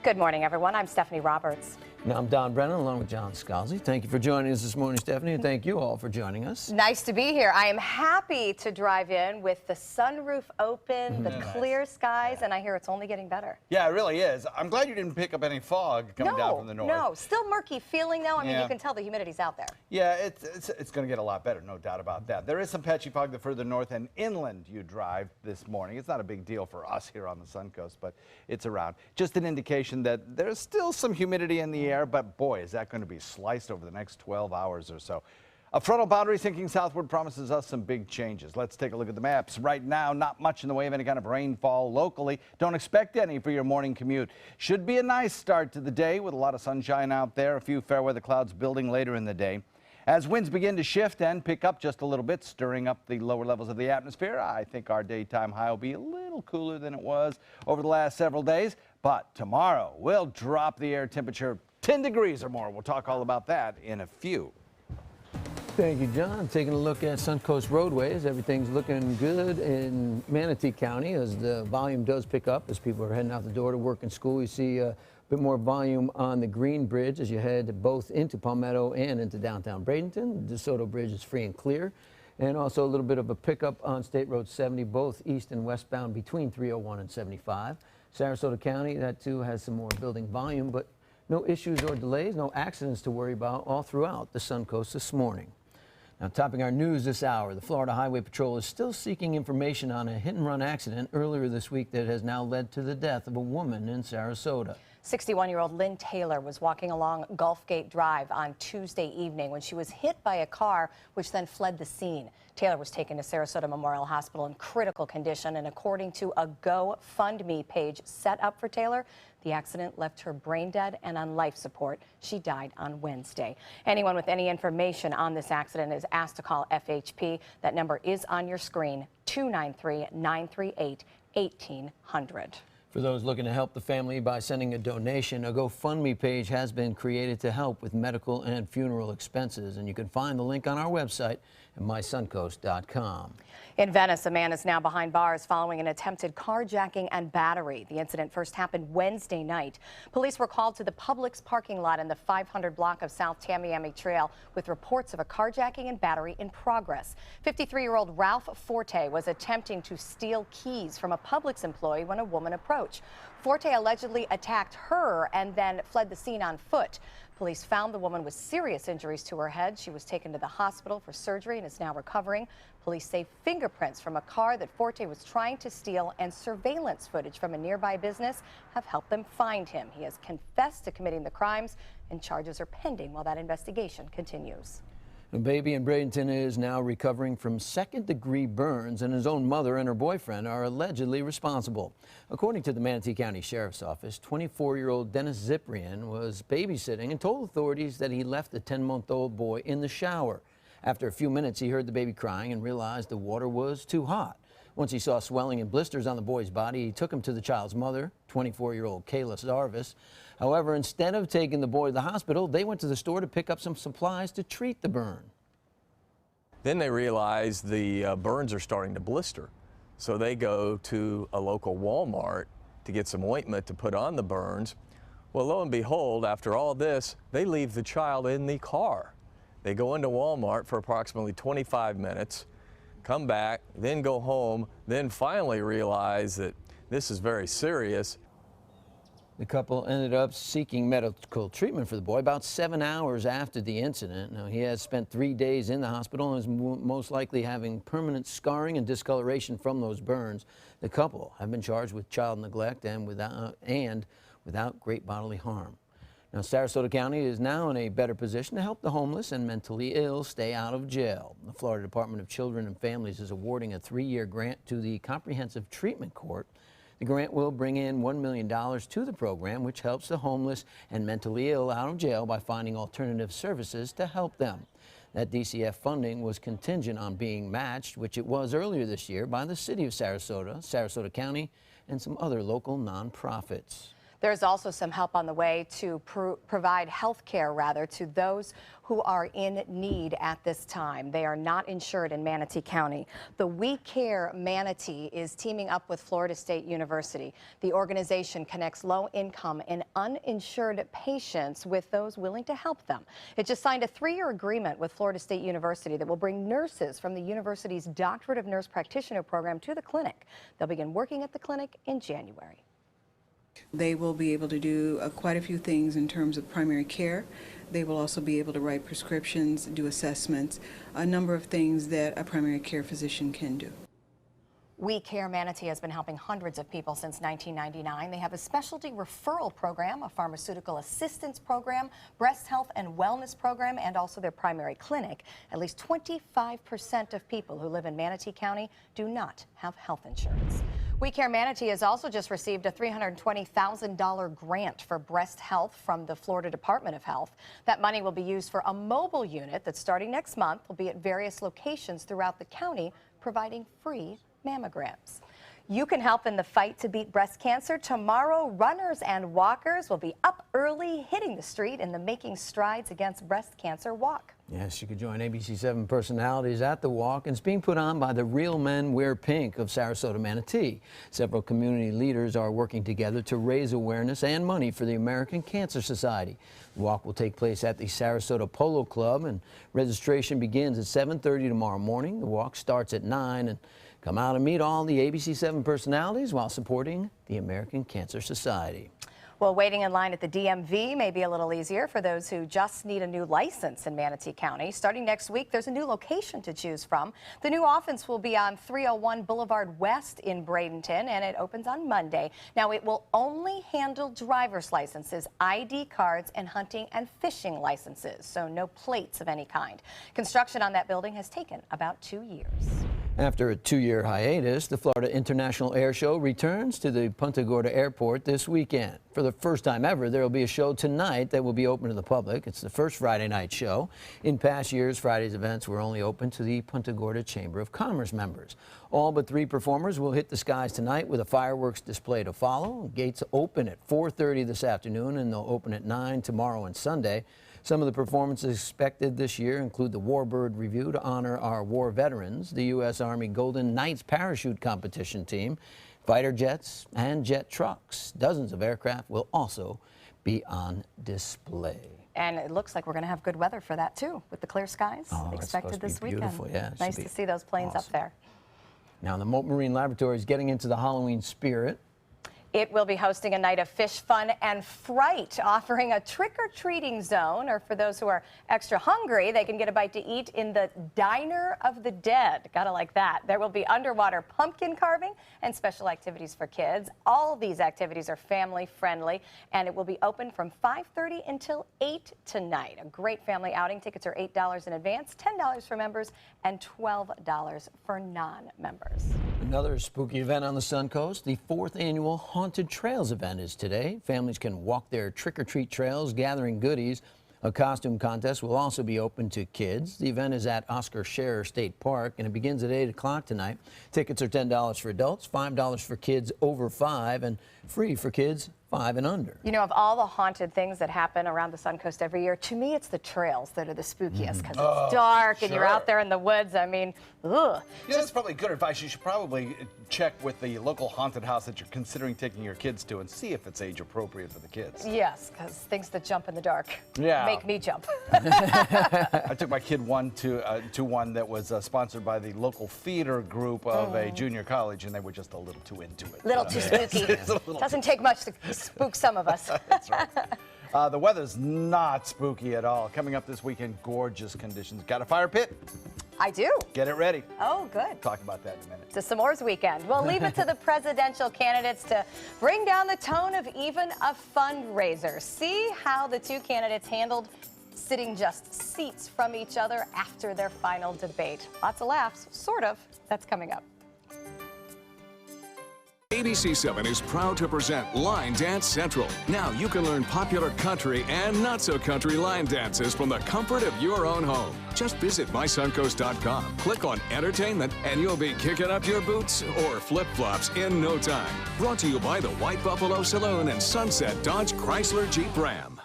Good morning, everyone. I'm Stephanie Roberts. Now I'm Don Brennan along with John Scalzi. Thank you for joining us this morning, Stephanie, and thank you all for joining us. Nice to be here. I am happy to drive in with the sunroof open, the clear skies, and I hear it's only getting better. Yeah, it really is. I'm glad you didn't pick up any fog coming down from the north. No, still murky feeling though. I mean, you can tell the humidity's out there. Yeah, it's going to get a lot better, no doubt about that. There is some patchy fog the further north and inland you drive this morning. It's not a big deal for us here on the Suncoast, but it's around. Just an indication that there's still some humidity in the air, but boy, is that going to be sliced over the next 12 hours or so. A frontal boundary sinking southward promises us some big changes. Let's take a look at the maps. Right now, not much in the way of any kind of rainfall locally. Don't expect any for your morning commute. Should be a nice start to the day with a lot of sunshine out there. A few fair weather clouds building later in the day. As winds begin to shift and pick up just a little bit, stirring up the lower levels of the atmosphere, I think our daytime high will be a little cooler than it was over the last several days. But tomorrow, we'll drop the air temperature 10 degrees or more. We'll talk all about that in a few. Thank you, John. Taking a look at Suncoast roadways, everything's looking good in Manatee County as the volume does pick up as people are heading out the door to work and school. You see a bit more volume on the Green Bridge as you head both into Palmetto and into downtown Bradenton. The DeSoto Bridge is free and clear. And also a little bit of a pickup on State Road 70, both east and westbound between 301 and 75. Sarasota County, that too has some more building volume, but no issues or delays, no accidents to worry about all throughout the Suncoast this morning. Now, topping our news this hour, the Florida Highway Patrol is still seeking information on a hit-and-run accident earlier this week that has now led to the death of a woman in Sarasota. 61-year-old Lynn Taylor was walking along Gulfgate Drive on Tuesday evening when she was hit by a car, which then fled the scene. Taylor was taken to Sarasota Memorial Hospital in critical condition, and according to a GoFundMe page set up for Taylor, the accident left her brain dead and on life support. She died on Wednesday. Anyone with any information on this accident is asked to call FHP. That number is on your screen, 293-938-1800. For those looking to help the family by sending a donation, a GoFundMe page has been created to help with medical and funeral expenses, and you can find the link on our website at mysuncoast.com. In Venice, a man is now behind bars following an attempted carjacking and battery. The incident first happened Wednesday night. Police were called to the Publix parking lot in the 500 block of South Tamiami Trail with reports of a carjacking and battery in progress. 53-year-old Ralph Forte was attempting to steal keys from a Publix employee when a woman approached. Forte allegedly attacked her and then fled the scene on foot. Police found the woman with serious injuries to her head. She was taken to the hospital for surgery and is now recovering. Police say fingerprints from a car that Forte was trying to steal and surveillance footage from a nearby business have helped them find him. He has confessed to committing the crimes, and charges are pending while that investigation continues. A baby in Bradenton is now recovering from second-degree burns, and his own mother and her boyfriend are allegedly responsible. According to the Manatee County Sheriff's Office, 24-year-old Dennis Ziprian was babysitting and told authorities that he left the 10-month-old boy in the shower. After a few minutes, he heard the baby crying and realized the water was too hot. Once he saw swelling and blisters on the boy's body, he took him to the child's mother, 24-year-old Kayla Zarvis. However, instead of taking the boy to the hospital, they went to the store to pick up some supplies to treat the burn. Then they realize the burns are starting to blister. So they go to a local Walmart to get some ointment to put on the burns. Well, lo and behold, after all this, they leave the child in the car. They go into Walmart for approximately 25 minutes, come back, then go home, then finally realize that this is very serious. The couple ended up seeking medical treatment for the boy about 7 hours after the incident. Now, he has spent 3 days in the hospital and is most likely having permanent scarring and discoloration from those burns. The couple have been charged with child neglect and without great bodily harm. Now, Sarasota County is now in a better position to help the homeless and mentally ill stay out of jail. The Florida Department of Children and Families is awarding a 3-year grant to the Comprehensive Treatment Court. The grant will bring in $1 million to the program, which helps the homeless and mentally ill out of jail by finding alternative services to help them. That DCF funding was contingent on being matched, which it was earlier this year, by the City of Sarasota, Sarasota County, and some other local nonprofits. There's also some help on the way to provide health care, to those who are in need at this time. They are not insured in Manatee County. The We Care Manatee is teaming up with Florida State University. The organization connects low-income and uninsured patients with those willing to help them. It just signed a 3-year agreement with Florida State University that will bring nurses from the university's Doctorate of Nurse Practitioner program to the clinic. They'll begin working at the clinic in January. They will be able to do quite a few things in terms of primary care. They will also be able to write prescriptions, do assessments, a number of things that a primary care physician can do. We Care Manatee has been helping hundreds of people since 1999. They have a specialty referral program, a pharmaceutical assistance program, breast health and wellness program, and also their primary clinic. At least 25% of people who live in Manatee County do not have health insurance. We Care Manatee has also just received a $320,000 grant for breast health from the Florida Department of Health. That money will be used for a mobile unit that starting next month will be at various locations throughout the county, providing free mammograms. You can help in the fight to beat breast cancer. Tomorrow, runners and walkers will be up early, hitting the street in the Making Strides Against Breast Cancer walk. Yes, you could join ABC7 personalities at the walk, and it's being put on by the Real Men Wear Pink of Sarasota Manatee. Several community leaders are working together to raise awareness and money for the American Cancer Society. The walk will take place at the Sarasota Polo Club, and registration begins at 7:30 tomorrow morning. The walk starts at 9, and come out and meet all the ABC7 personalities while supporting the American Cancer Society. Well, waiting in line at the DMV may be a little easier for those who just need a new license in Manatee County. Starting next week, there's a new location to choose from. The new office will be on 301 Boulevard West in Bradenton, and it opens on Monday. Now, it will only handle driver's licenses, ID cards, and hunting and fishing licenses, so no plates of any kind. Construction on that building has taken about 2 years. After a 2-year hiatus, the Florida International Air Show returns to the Punta Gorda Airport this weekend. For the first time ever, there will be a show tonight that will be open to the public. It's the first Friday night show. In past years, Friday's events were only open to the Punta Gorda Chamber of Commerce members. All but 3 performers will hit the skies tonight with a fireworks display to follow. Gates open at 4:30 this afternoon, and they'll open at 9 tomorrow and Sunday. Some of the performances expected this year include the Warbird Review to honor our war veterans, the U.S. Army Golden Knights parachute competition team, fighter jets, and jet trucks. Dozens of aircraft will also be on display. And it looks like we're going to have good weather for that, too, with the clear skies expected this weekend. Beautiful, yeah. Nice to see those planes up there. Now, the Mote Marine Laboratory is getting into the Halloween spirit. It will be hosting a night of fish fun and fright, offering a trick-or-treating zone, or for those who are extra hungry, they can get a bite to eat in the Diner of the Dead. Gotta like that. There will be underwater pumpkin carving and special activities for kids. All of these activities are family-friendly, and it will be open from 5:30 until 8 tonight. A great family outing. Tickets are $8 in advance, $10 for members, and $12 for non-members. Another spooky event on the Suncoast, the 4th annual Haunted Trails event is today. Families can walk their trick-or-treat trails, gathering goodies. A costume contest will also be open to kids. The event is at Oscar Scherer State Park, and it begins at 8 o'clock tonight. Tickets are $10 for adults, $5 for kids over 5, and free for kids 5 and under. You know, of all the haunted things that happen around the Suncoast every year, to me it's the trails that are the spookiest, because it's dark and you're out there in the woods. I mean, ugh. You know, that's probably good advice. You should probably check with the local haunted house that you're considering taking your kids to and see if it's age appropriate for the kids. Yes, because things that jump in the dark make me jump. I took my kid to one that was sponsored by the local theater group of a junior college, and they were just a little too into it. Little too spooky. Doesn't take much to spook some of us. That's right. The weather's not spooky at all. Coming up this weekend, gorgeous conditions. Got a fire pit? I do. Get it ready. Oh, good. Talk about that in a minute. It's a s'mores weekend. We'll leave it to the presidential candidates to bring down the tone of even a fundraiser. See how the 2 candidates handled sitting just seats from each other after their final debate. Lots of laughs, sort of. That's coming up. ABC7 is proud to present Line Dance Central. Now you can learn popular country and not-so-country line dances from the comfort of your own home. Just visit mysuncoast.com, click on Entertainment, and you'll be kicking up your boots or flip-flops in no time. Brought to you by the White Buffalo Saloon and Sunset Dodge Chrysler Jeep Ram.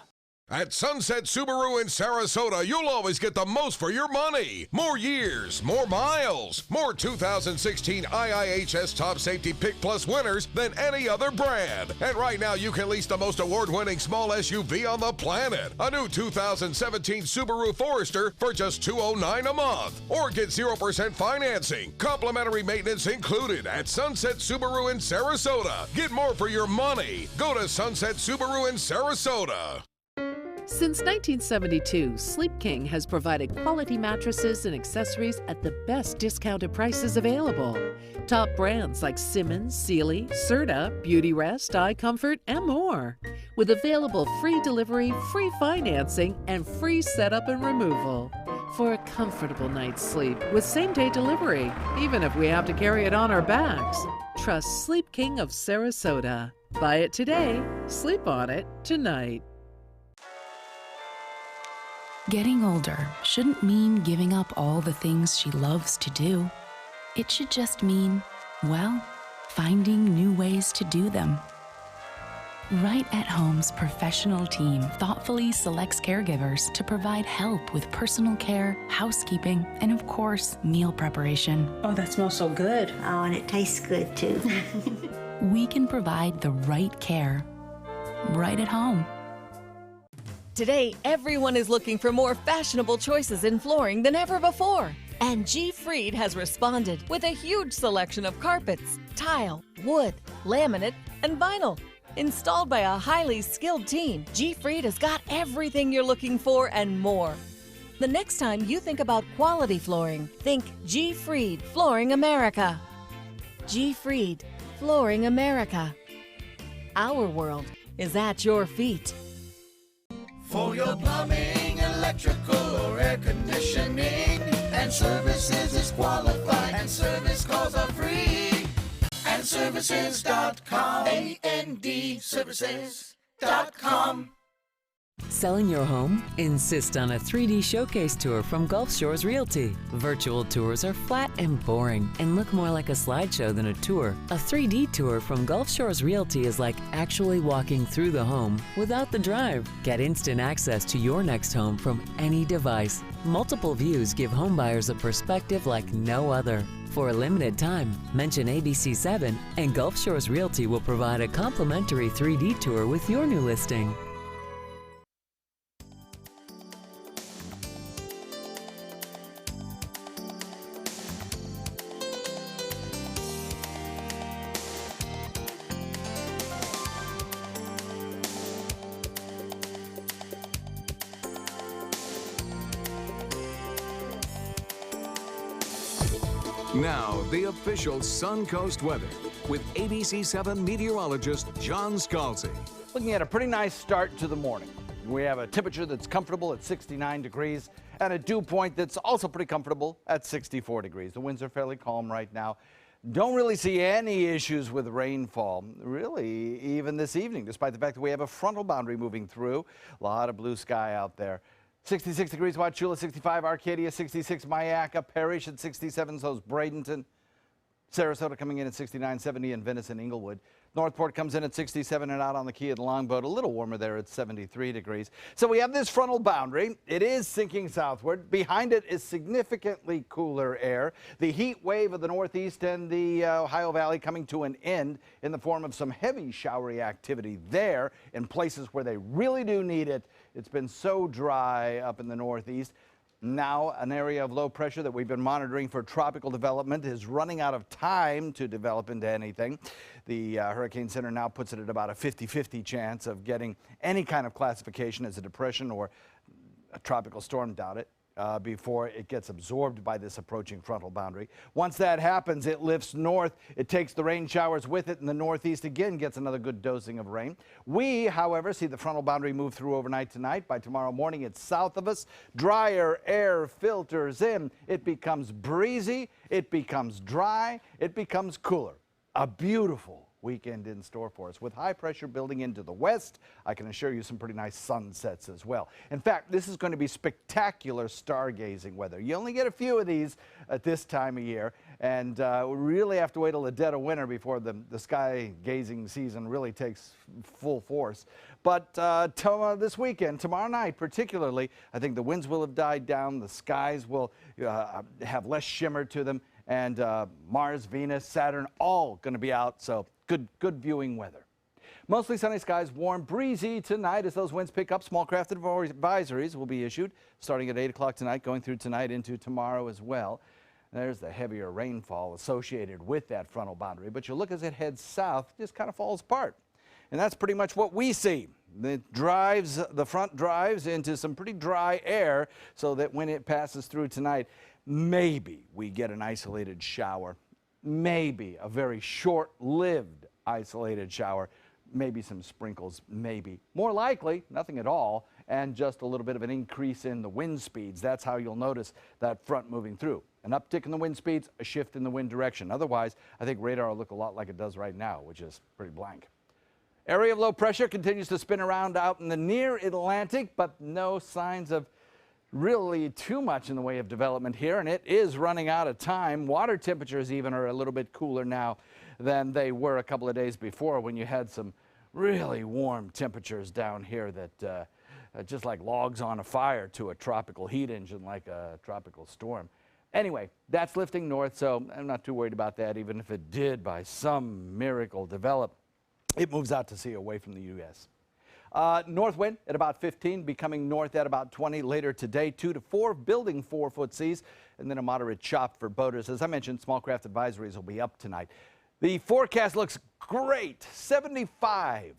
At Sunset Subaru in Sarasota, you'll always get the most for your money. More years, more miles, more 2016 IIHS Top Safety Pick Plus winners than any other brand. And right now, you can lease the most award-winning small SUV on the planet. A new 2017 Subaru Forester for just $209 a month. Or get 0% financing. Complimentary maintenance included at Sunset Subaru in Sarasota. Get more for your money. Go to Sunset Subaru in Sarasota. Since 1972, Sleep King has provided quality mattresses and accessories at the best discounted prices available. Top brands like Simmons, Sealy, Serta, Beauty Rest, Eye Comfort, and more. With available free delivery, free financing, and free setup and removal. For a comfortable night's sleep with same-day delivery, even if we have to carry it on our backs. Trust Sleep King of Sarasota. Buy it today, sleep on it tonight. Getting older shouldn't mean giving up all the things she loves to do. It should just mean, well, finding new ways to do them. Right at Home's professional team thoughtfully selects caregivers to provide help with personal care, housekeeping, and of course, meal preparation. Oh, that smells so good. Oh, and it tastes good too. We can provide the right care right at home. Today, everyone is looking for more fashionable choices in flooring than ever before. And G. Fried has responded with a huge selection of carpets, tile, wood, laminate, and vinyl. Installed by a highly skilled team, G. Fried has got everything you're looking for and more. The next time you think about quality flooring, think G. Fried Flooring America. G. Fried Flooring America. Our world is at your feet. For your plumbing, electrical, or air conditioning, and services is qualified, and service calls are free. And services.com, A-N-D, services.com. Selling your home? Insist on a 3D showcase tour from Gulf Shores Realty. Virtual tours are flat and boring and look more like a slideshow than a tour. A 3D tour from Gulf Shores Realty is like actually walking through the home without the drive. Get instant access to your next home from any device. Multiple views give homebuyers a perspective like no other. For a limited time, mention ABC7 and Gulf Shores Realty will provide a complimentary 3D tour with your new listing. Now, the official Suncoast weather with ABC7 meteorologist John Scalzi. Looking at a pretty nice start to the morning. We have a temperature that's comfortable at 69 degrees and a dew point that's also pretty comfortable at 64 degrees. The winds are fairly calm right now. Don't really see any issues with rainfall, really, even this evening, despite the fact that we have a frontal boundary moving through. A lot of blue sky out there. 66 degrees, Wauchula, 65, Arcadia, 66, Myakka, Parrish at 67, so's Bradenton. Sarasota coming in at 69, 70 in Venice and Inglewood. Northport comes in at 67 and out on the Key at Longboat, a little warmer there at 73 degrees. So we have this frontal boundary. It is sinking southward. Behind it is significantly cooler air. The heat wave of the northeast and the Ohio Valley coming to an end in the form of some heavy showery activity there in places where they really do need it. It's been so dry up in the northeast. Now an area of low pressure that we've been monitoring for tropical development is running out of time to develop into anything. The Hurricane Center now puts it at about a 50-50 chance of getting any kind of classification as a depression or a tropical storm, doubt it, before it gets absorbed by this approaching frontal boundary. Once that happens, it lifts north. It takes the rain showers with it, and the northeast again gets another good dosing of rain. We, however, see the frontal boundary move through overnight tonight. By tomorrow morning, it's south of us. Drier air filters in. It becomes breezy. It becomes dry. It becomes cooler. A beautiful weekend in store for us. With high pressure building into the west, I can assure you some pretty nice sunsets as well. In fact, this is going to be spectacular stargazing weather. You only get a few of these at this time of year, and we really have to wait till the dead of winter before the sky gazing season really takes full force. But this weekend, tomorrow night particularly, I think the winds will have died down, the skies will have less shimmer to them, and Mars, Venus, Saturn, all going to be out, so good viewing weather. Mostly sunny skies, warm, breezy tonight as those winds pick up. Small craft advisories will be issued starting at 8 o'clock tonight, going through tonight into tomorrow as well. There's the heavier rainfall associated with that frontal boundary, but you look as it heads south, it just kind of falls apart. And that's pretty much what we see. The front drives into some pretty dry air so that when it passes through tonight, maybe we get an isolated shower, maybe a very short-lived isolated shower, maybe some sprinkles, maybe. More likely, nothing at all, and just a little bit of an increase in the wind speeds. That's how you'll notice that front moving through. An uptick in the wind speeds, a shift in the wind direction. Otherwise, I think radar will look a lot like it does right now, which is pretty blank. Area of low pressure continues to spin around out in the near Atlantic, but no signs of really too much in the way of development here, and it is running out of time. Water temperatures even are a little bit cooler now than they were a couple of days before when you had some really warm temperatures down here that just like logs on a fire to a tropical heat engine like a tropical storm. Anyway, that's lifting north, so I'm not too worried about that, even if it did by some miracle develop. It moves out to sea away from the U.S. North wind at about 15, becoming north at about 20 later today, 2 to 4, building 4-foot seas, and then a moderate chop for boaters. As I mentioned, small craft advisories will be up tonight. The forecast looks great, 75.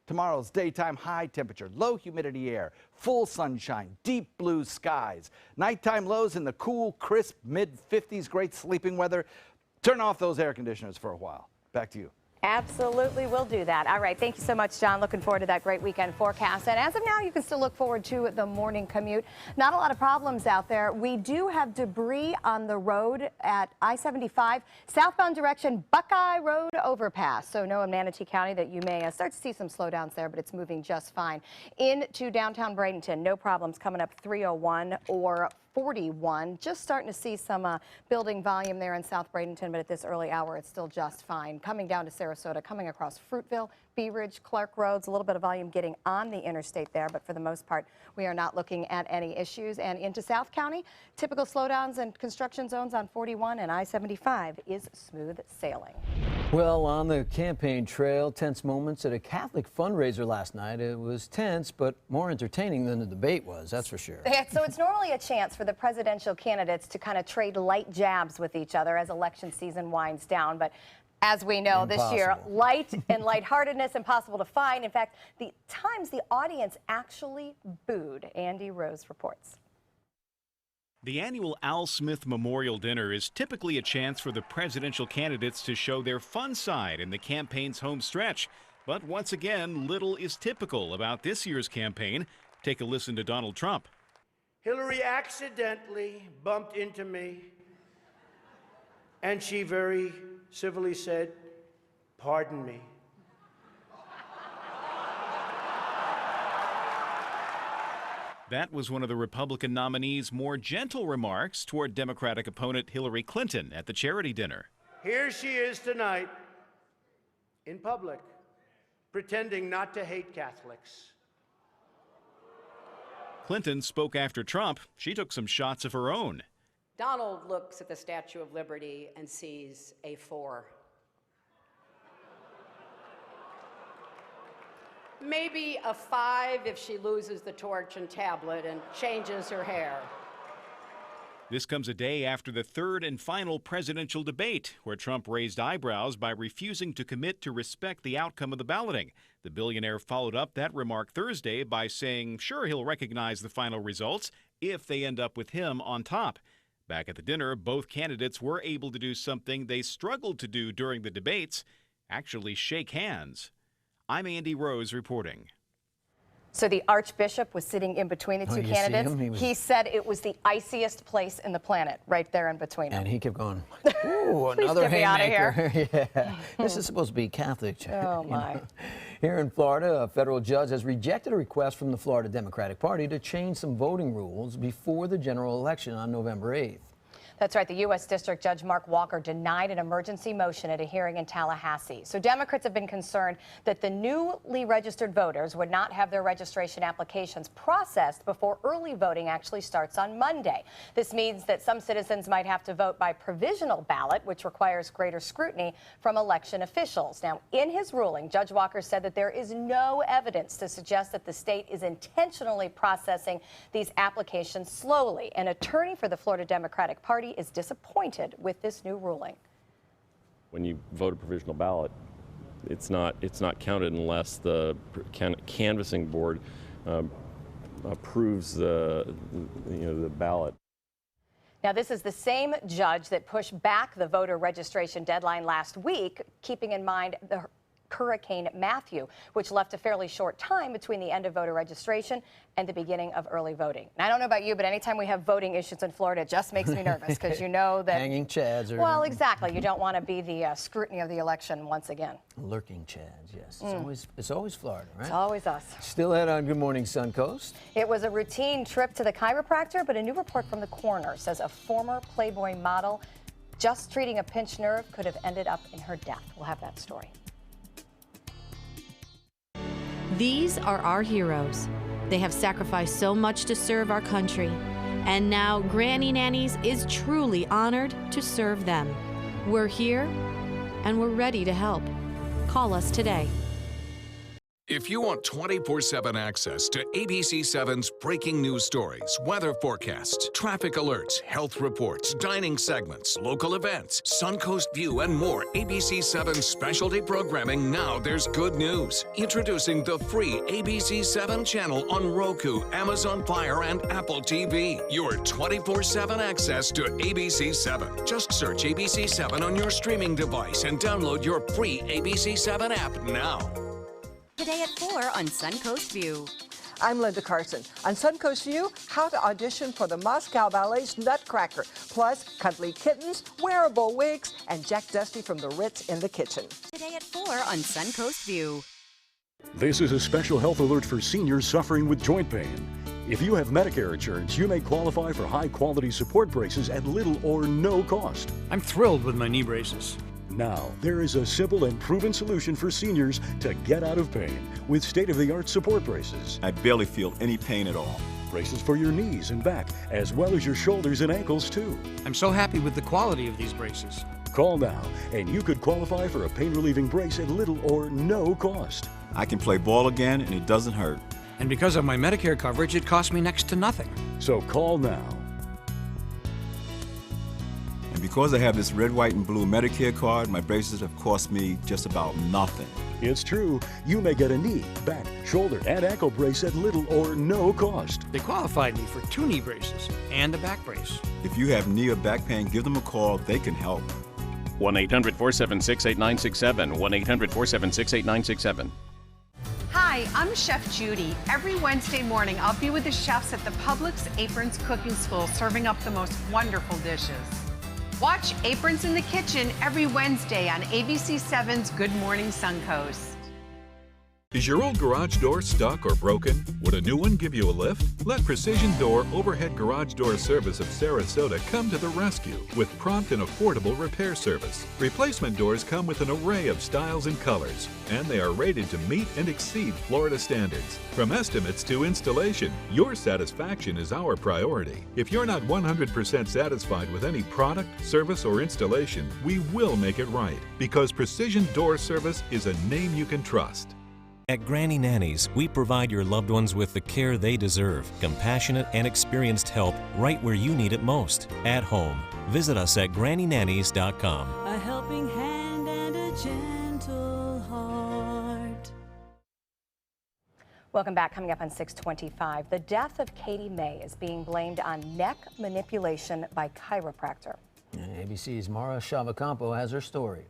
Tomorrow's daytime high temperature, low humidity air, full sunshine, deep blue skies. Nighttime lows in the cool, crisp mid-50s, great sleeping weather. Turn off those air conditioners for a while. Back to you. Absolutely, we'll do that. All right, thank you so much, John. Looking forward to that great weekend forecast. And as of now, you can still look forward to the morning commute. Not a lot of problems out there. We do have debris on the road at I-75, southbound direction, Buckeye Road overpass. So know in Manatee County that you may start to see some slowdowns there, but it's moving just fine. Into downtown Bradenton, no problems coming up 301 or 41. Just starting to see some building volume there in South Bradenton, but at this early hour, it's still just fine. Coming down to Sarasota, coming across Fruitville, Bee Ridge, Clark Roads, a little bit of volume getting on the interstate there, but for the most part, we are not looking at any issues. And into South County, typical slowdowns and construction zones on 41 and I-75 is smooth sailing. Well, on the campaign trail, tense moments at a Catholic fundraiser last night. It was tense, but more entertaining than the debate was, that's for sure. So it's normally a chance for the presidential candidates to kind of trade light jabs with each other as election season winds down. But as we know, this year, light and lightheartedness impossible to find. In fact, the times the audience actually booed. Andy Rose reports. The annual Al Smith Memorial Dinner is typically a chance for the presidential candidates to show their fun side in the campaign's home stretch. But once again, little is typical about this year's campaign. Take a listen to Donald Trump. Hillary accidentally bumped into me, and she very civilly said, "Pardon me." That was one of the Republican nominee's more gentle remarks toward Democratic opponent Hillary Clinton at the charity dinner. Here she is tonight, in public, pretending not to hate Catholics. Clinton spoke after Trump. She took some shots of her own. Donald looks at the Statue of Liberty and sees a 4. Maybe a 5 if she loses the torch and tablet and changes her hair. This comes a day after the third and final presidential debate, where Trump raised eyebrows by refusing to commit to respect the outcome of the balloting. The billionaire followed up that remark Thursday by saying, sure, he'll recognize the final results if they end up with him on top. Back at the dinner, both candidates were able to do something they struggled to do during the debates, actually shake hands. I'm Andy Rose reporting. So the Archbishop was sitting in between the two you see candidates. him? He said it was the iciest place in the planet, right there in between them. And he kept going, ooh, another get me outta haymaker. Yeah. This is supposed to be Catholic church. Oh, my. Here in Florida, a federal judge has rejected a request from the Florida Democratic Party to change some voting rules before the general election on November 8th. That's right. The U.S. District Judge Mark Walker denied an emergency motion at a hearing in Tallahassee. So Democrats have been concerned that the newly registered voters would not have their registration applications processed before early voting actually starts on Monday. This means that some citizens might have to vote by provisional ballot, which requires greater scrutiny from election officials. Now, in his ruling, Judge Walker said that there is no evidence to suggest that the state is intentionally processing these applications slowly. An attorney for the Florida Democratic Party is disappointed with this new ruling. When you vote a provisional ballot, it's not counted unless the canvassing board approves the ballot. Now, this is the same judge that pushed back the voter registration deadline last week, keeping in mind the Hurricane Matthew, which left a fairly short time between the end of voter registration and the beginning of early voting. And I don't know about you, but anytime we have voting issues in Florida, it just makes me nervous because you know that... Hanging chads. Well, exactly. You don't want to be the scrutiny of the election once again. Lurking chads, yes. It's always Florida, right? It's always us. Still ahead on Good Morning Suncoast. It was a routine trip to the chiropractor, but a new report from the coroner says a former Playboy model just treating a pinched nerve could have ended up in her death. We'll have that story. These are our heroes. They have sacrificed so much to serve our country. And now Granny Nannies is truly honored to serve them. We're here and we're ready to help. Call us today. If you want 24/7 access to ABC7's breaking news stories, weather forecasts, traffic alerts, health reports, dining segments, local events, Suncoast View, and more ABC7 specialty programming, now there's good news. Introducing the free ABC7 channel on Roku, Amazon Fire, and Apple TV. Your 24/7 access to ABC7. Just search ABC7 on your streaming device and download your free ABC7 app now. Today at 4 on Suncoast View. I'm Linda Carson. On Suncoast View, how to audition for the Moscow Ballet's Nutcracker, plus cuddly kittens, wearable wigs, and Jack Dusty from the Ritz in the kitchen. Today at 4 on Suncoast View. This is a special health alert for seniors suffering with joint pain. If you have Medicare insurance, you may qualify for high-quality support braces at little or no cost. I'm thrilled with my knee braces. Now, there is a simple and proven solution for seniors to get out of pain with state-of-the-art support braces. I barely feel any pain at all. Braces for your knees and back, as well as your shoulders and ankles, too. I'm so happy with the quality of these braces. Call now, and you could qualify for a pain-relieving brace at little or no cost. I can play ball again, and it doesn't hurt. And because of my Medicare coverage, it costs me next to nothing. So call now. And because I have this red, white, and blue Medicare card, my braces have cost me just about nothing. It's true. You may get a knee, back, shoulder, and ankle brace at little or no cost. They qualified me for 2 knee braces and a back brace. If you have knee or back pain, give them a call. They can help. 1-800-476-8967. 1-800-476-8967. Hi, I'm Chef Judy. Every Wednesday morning, I'll be with the chefs at the Publix Aprons Cooking School, serving up the most wonderful dishes. Watch Aprons in the Kitchen every Wednesday on ABC7's Good Morning Suncoast. Is your old garage door stuck or broken? Would a new one give you a lift? Let Precision Door Overhead Garage Door Service of Sarasota come to the rescue with prompt and affordable repair service. Replacement doors come with an array of styles and colors, and they are rated to meet and exceed Florida standards. From estimates to installation, your satisfaction is our priority. If you're not 100% satisfied with any product, service, or installation, we will make it right, because Precision Door Service is a name you can trust. At Granny Nannies, we provide your loved ones with the care they deserve, compassionate and experienced help right where you need it most, at home. Visit us at grannynannies.com. A helping hand and a gentle heart. Welcome back. Coming up on 625, the death of Katie May is being blamed on neck manipulation by chiropractor. ABC's Mara Shavacampo has her story.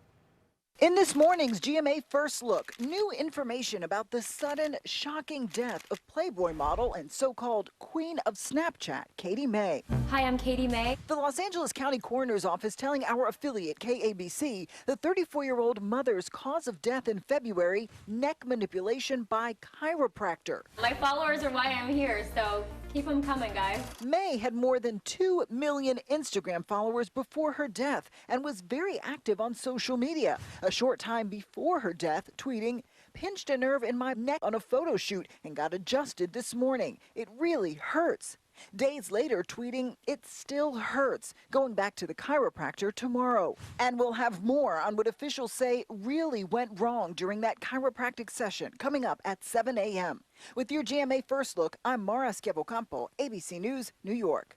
In this morning's GMA First Look, new information about the sudden, shocking death of Playboy model and so-called Queen of Snapchat, Katie May. Hi, I'm Katie May. The Los Angeles County Coroner's Office telling our affiliate KABC the 34-year-old mother's cause of death in February, neck manipulation by chiropractor. My followers are why I'm here, so keep them coming, guys. May had more than 2 million Instagram followers before her death and was very active on social media. A short time before her death, tweeting, "Pinched a nerve in my neck on a photo shoot and got adjusted this morning. It really hurts." Days later, tweeting, "It still hurts. Going back to the chiropractor tomorrow." And we'll have more on what officials say really went wrong during that chiropractic session coming up at 7 a.m. With your GMA First Look, I'm Mara Schiavocampo, ABC News, New York.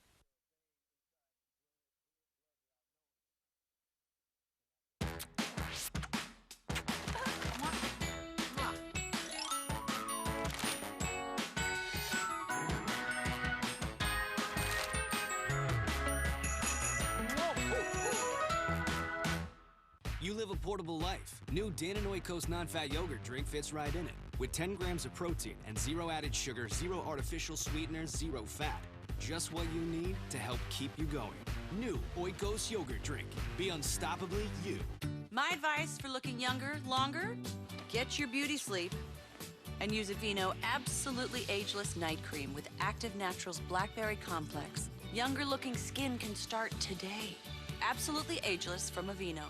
You live a portable life. New Danone Coast non-fat yogurt drink fits right in it. With 10 grams of protein and 0 added sugar, 0 artificial sweeteners, 0 fat. Just what you need to help keep you going. New Oikos yogurt drink. Be unstoppably you. My advice for looking younger, longer? Get your beauty sleep and use Aveeno Absolutely Ageless Night Cream with Active Naturals Blackberry Complex. Younger looking skin can start today. Absolutely Ageless from Aveeno.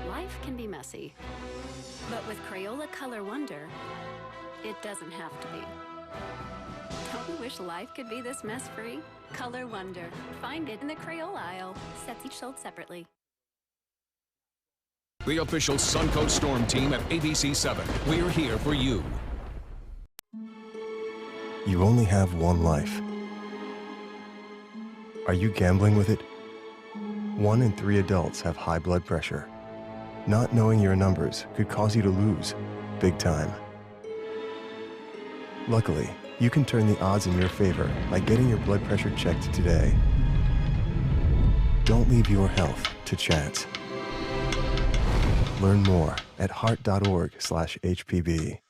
Life can be messy, but with Crayola Color Wonder, it doesn't have to be. Don't you wish life could be this mess-free? Color Wonder. Find it in the Crayola aisle. Sets each sold separately. The official Suncoast Storm team at ABC 7. We're here for you. You only have one life. Are you gambling with it? 1 in 3 adults have high blood pressure. Not knowing your numbers could cause you to lose, big time. Luckily, you can turn the odds in your favor by getting your blood pressure checked today. Don't leave your health to chance. Learn more at heart.org/HPB.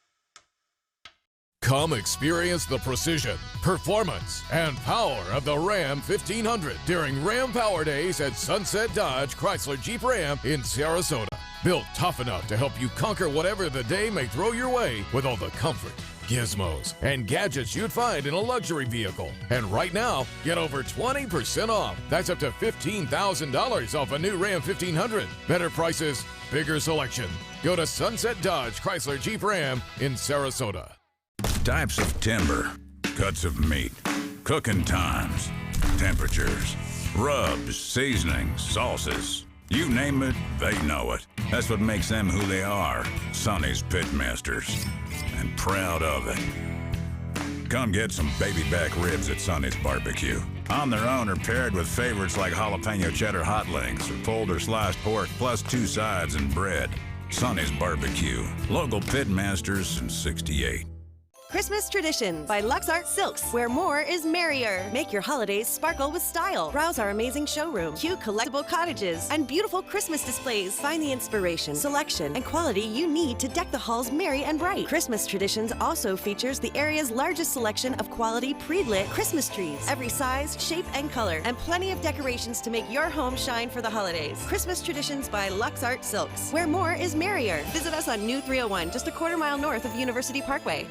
Come experience the precision, performance, and power of the Ram 1500 during Ram Power Days at Sunset Dodge Chrysler Jeep Ram in Sarasota. Built tough enough to help you conquer whatever the day may throw your way with all the comfort, gizmos, and gadgets you'd find in a luxury vehicle. And right now, get over 20% off. That's up to $15,000 off a new Ram 1500. Better prices, bigger selection. Go to Sunset Dodge Chrysler Jeep Ram in Sarasota. Types of timber, cuts of meat, cooking times, temperatures, rubs, seasonings, sauces. You name it, they know it. That's what makes them who they are, Sonny's Pitmasters. And proud of it. Come get some baby back ribs at Sonny's Barbecue. On their own or paired with favorites like jalapeno cheddar hot links or pulled or sliced pork plus 2 sides and bread. Sonny's Barbecue. Local Pitmasters since '68. Christmas Tradition by Lux Art Silks, where more is merrier. Make your holidays sparkle with style. Browse our amazing showroom, cute collectible cottages, and beautiful Christmas displays. Find the inspiration, selection, and quality you need to deck the halls merry and bright. Christmas Traditions also features the area's largest selection of quality pre-lit Christmas trees. Every size, shape, and color, and plenty of decorations to make your home shine for the holidays. Christmas Traditions by Lux Art Silks, where more is merrier. Visit us on New 301, just a quarter-mile north of University Parkway.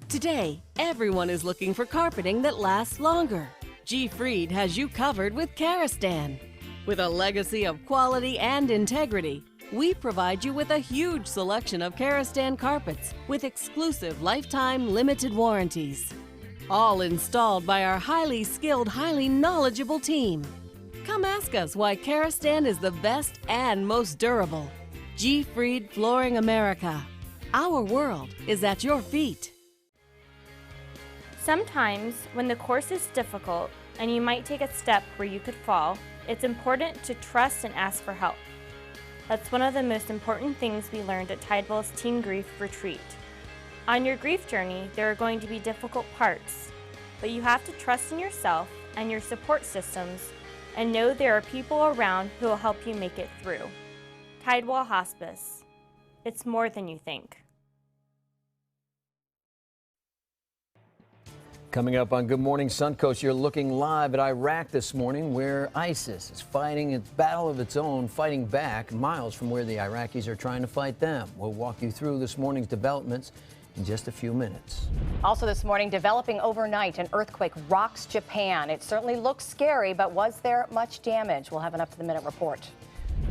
Today, everyone is looking for carpeting that lasts longer. G. Fried has you covered with Karastan. With a legacy of quality and integrity, we provide you with a huge selection of Karastan carpets with exclusive lifetime limited warranties. All installed by our highly skilled, highly knowledgeable team. Come ask us why Karastan is the best and most durable. G. Fried Flooring America. Our world is at your feet. Sometimes, when the course is difficult and you might take a step where you could fall, it's important to trust and ask for help. That's one of the most important things we learned at Tidewell's Teen Grief Retreat. On your grief journey, there are going to be difficult parts, but you have to trust in yourself and your support systems and know there are people around who will help you make it through. Tidewell Hospice. It's more than you think. Coming up on Good Morning Suncoast, you're looking live at Iraq this morning, where ISIS is fighting a battle of its own, fighting back miles from where the Iraqis are trying to fight them. We'll walk you through this morning's developments in just a few minutes. Also this morning, developing overnight, an earthquake rocks Japan. It certainly looks scary, but was there much damage? We'll have an up-to-the-minute report.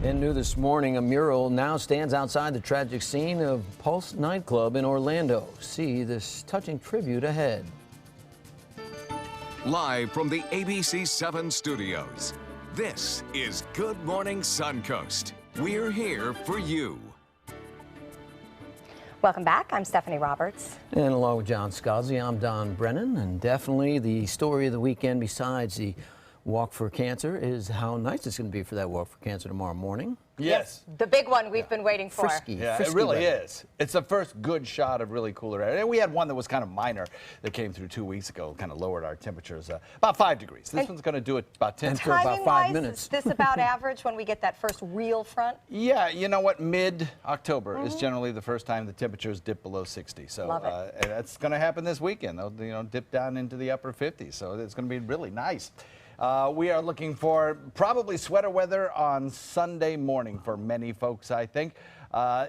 And new this morning, a mural now stands outside the tragic scene of Pulse nightclub in Orlando. See this touching tribute ahead. Live from the ABC 7 studios, this is Good Morning Suncoast. We're here for you. Welcome back. I'm Stephanie Roberts. And along with John Scalzi, I'm Don Brennan. And definitely the story of the weekend, besides the Walk for Cancer, is how nice it's going to be for that Walk for Cancer tomorrow morning. Yes. The big one we've been waiting for. Frisky. Yeah, frisky it really weather. is. It's the first good shot of really cooler air. And we had one that was kind of minor that came through 2 weeks ago, kind of lowered our temperatures about 5 degrees. This one's going to do it about 10 for about 5 minutes. Is this about average when we get that first real front? Yeah, you know what? Mid-October is generally the first time the temperatures dip below 60. So Love it. And that's going to happen this weekend. They'll dip down into the upper 50s. So it's going to be really nice. We are looking for probably sweater weather on Sunday morning for many folks, I think.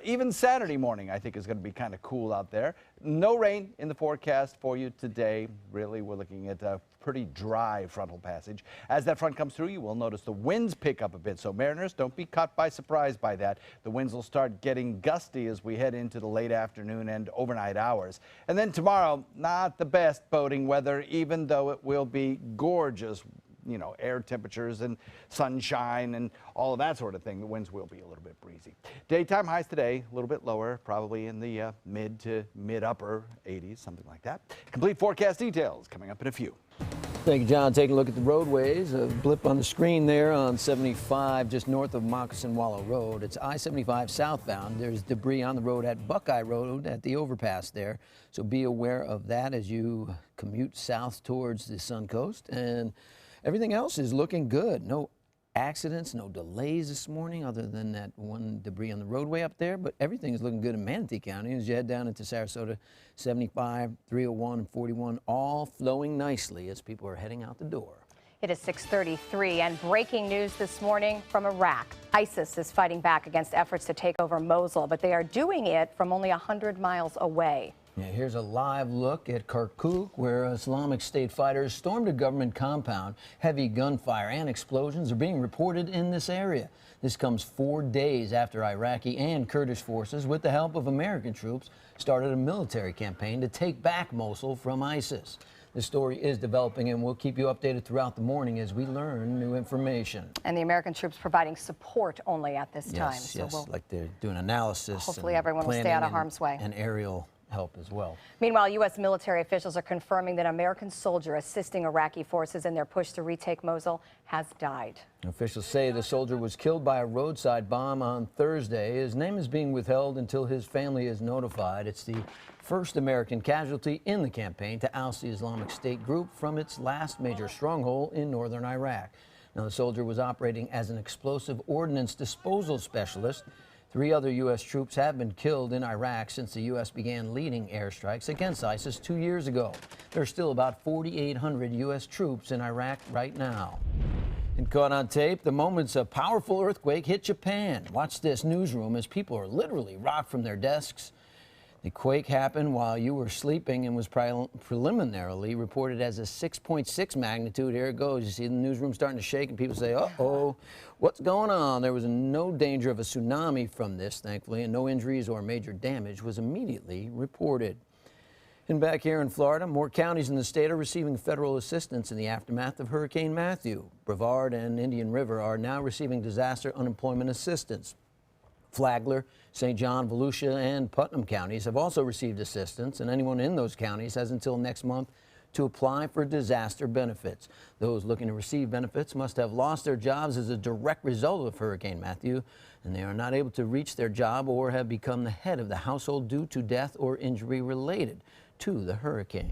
Even Saturday morning, I think, is going to be kind of cool out there. No rain in the forecast for you today. Really, we're looking at a pretty dry frontal passage. As that front comes through, you will notice the winds pick up a bit. So mariners, don't be caught by surprise by that. The winds will start getting gusty as we head into the late afternoon and overnight hours. And then tomorrow, not the best boating weather, even though it will be gorgeous. Air temperatures and sunshine and all of that sort of thing. The winds will be a little bit breezy. Daytime highs today, a little bit lower, probably in the mid to mid-upper 80s, something like that. Complete forecast details coming up in a few. Thank you, John. Taking a look at the roadways. A blip on the screen there on 75 just north of Moccasin Wallow Road. It's I-75 southbound. There's debris on the road at Buckeye Road at the overpass there. So be aware of that as you commute south towards the Suncoast. And everything else is looking good. No accidents, no delays this morning other than that one debris on the roadway up there. But everything is looking good in Manatee County as you head down into Sarasota. 75, 301, and 41 all flowing nicely as people are heading out the door. It is 6:33 and breaking news this morning from Iraq. ISIS is fighting back against efforts to take over Mosul, but they are doing it from only 100 miles away. Yeah, here's a live look at Kirkuk, where Islamic State fighters stormed a government compound. Heavy gunfire and explosions are being reported in this area. This comes 4 days after Iraqi and Kurdish forces, with the help of American troops, started a military campaign to take back Mosul from ISIS. The story is developing, and we'll keep you updated throughout the morning as we learn new information. And the American troops providing support only at this time. Yes, like they're doing analysis. Hopefully everyone will stay out of harm's way. And aerial help as well. Meanwhile, U.S. military officials are confirming that an American soldier assisting Iraqi forces in their push to retake Mosul has died. Officials say the soldier was killed by a roadside bomb on Thursday. His name is being withheld until his family is notified. It's the first American casualty in the campaign to oust the Islamic State group from its last major stronghold in northern Iraq. Now, the soldier was operating as an explosive ordnance disposal specialist. 3 other U.S. troops have been killed in Iraq since the U.S. began leading airstrikes against ISIS 2 years ago. There are still about 4,800 U.S. troops in Iraq right now. And caught on tape, the moments a powerful earthquake hit Japan. Watch this newsroom as people are literally rocked from their desks. The quake happened while you were sleeping and was preliminarily reported as a 6.6 magnitude. Here it goes. You see the newsroom starting to shake and people say, uh-oh, what's going on? There was no danger of a tsunami from this, thankfully, and no injuries or major damage was immediately reported. And back here in Florida, more counties in the state are receiving federal assistance in the aftermath of Hurricane Matthew. Brevard and Indian River are now receiving disaster unemployment assistance. Flagler, St. John, Volusia, and Putnam counties have also received assistance, and anyone in those counties has until next month to apply for disaster benefits. Those looking to receive benefits must have lost their jobs as a direct result of Hurricane Matthew. and they are not able to reach their job or have become the head of the household due to death or injury related to the hurricane.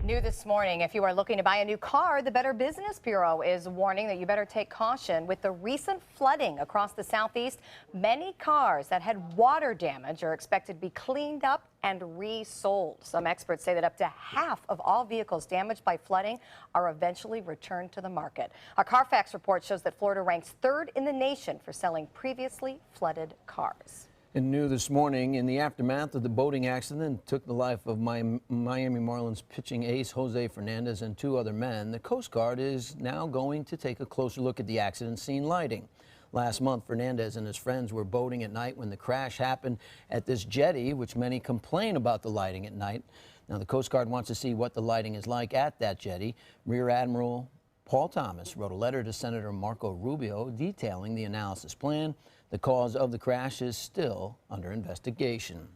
New this morning, if you are looking to buy a new car, the Better Business Bureau is warning that you better take caution. With the recent flooding across the southeast, many cars that had water damage are expected to be cleaned up and resold. Some experts say that up to half of all vehicles damaged by flooding are eventually returned to the market. A Carfax report shows that Florida ranks 3rd in the nation for selling previously flooded cars. And new this morning, in the aftermath of the boating accident that took the life of Miami Marlins pitching ace Jose Fernandez and 2 other men, the Coast Guard is now going to take a closer look at the accident scene lighting. Last month, Fernandez and his friends were boating at night when the crash happened at this jetty, which many complain about the lighting at night. Now, the Coast Guard wants to see what the lighting is like at that jetty. Rear Admiral Paul Thomas wrote a letter to Senator Marco Rubio detailing the analysis plan. The cause of the crash is still under investigation.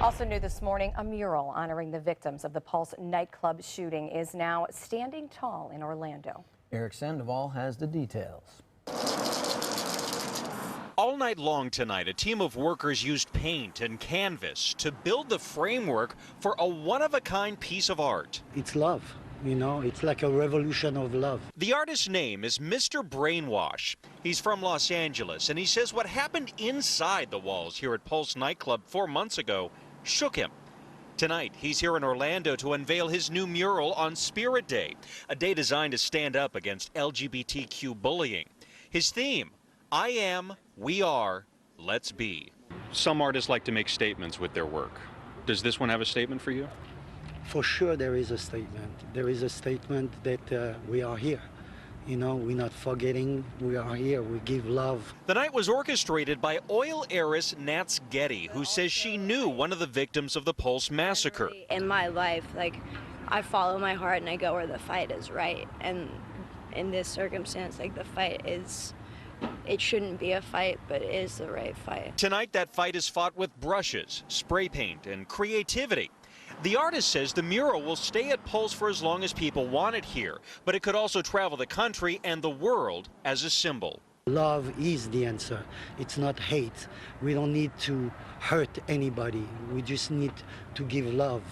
Also new this morning, a mural honoring the victims of the Pulse nightclub shooting is now standing tall in Orlando. Eric Sandoval has the details. All night long tonight, a team of workers used paint and canvas to build the framework for a one-of-a-kind piece of art. It's love. You know, it's like a revolution of love. The artist's name is Mr. Brainwash. He's from Los Angeles, and he says what happened inside the walls here at Pulse nightclub 4 months ago shook him. Tonight, he's here in Orlando to unveil his new mural on Spirit Day, a day designed to stand up against LGBTQ bullying. His theme, I am, we are, let's be. Some artists like to make statements with their work. Does this one have a statement for you? For sure there is a statement. There is a statement that we are here. You know, we're not forgetting, we are here, we give love. The night was orchestrated by oil heiress Nats Getty, who says she knew one of the victims of the Pulse massacre. In my life, like, I follow my heart and I go where the fight is, right? And in this circumstance, like, the fight is, it shouldn't be a fight, but it is the right fight. Tonight, that fight is fought with brushes, spray paint, and creativity. The artist says the mural will stay at Pulse for as long as people want it here, but it could also travel the country and the world as a symbol. Love is the answer. It's not hate. We don't need to hurt anybody. We just need to give love.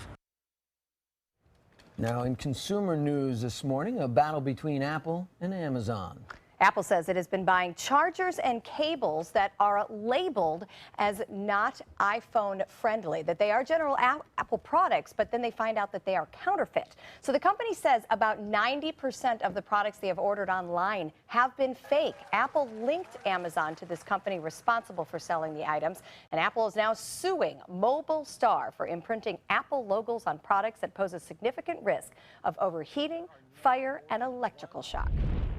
Now, in consumer news this morning, a battle between Apple and Amazon. Apple says it has been buying chargers and cables that are labeled as not iPhone friendly, that they are general Apple products, but then they find out that they are counterfeit. So the company says about 90% of the products they have ordered online have been fake. Apple linked Amazon to this company responsible for selling the items, and Apple is now suing Mobile Star for imprinting Apple logos on products that pose a significant risk of overheating, fire, and electrical shock.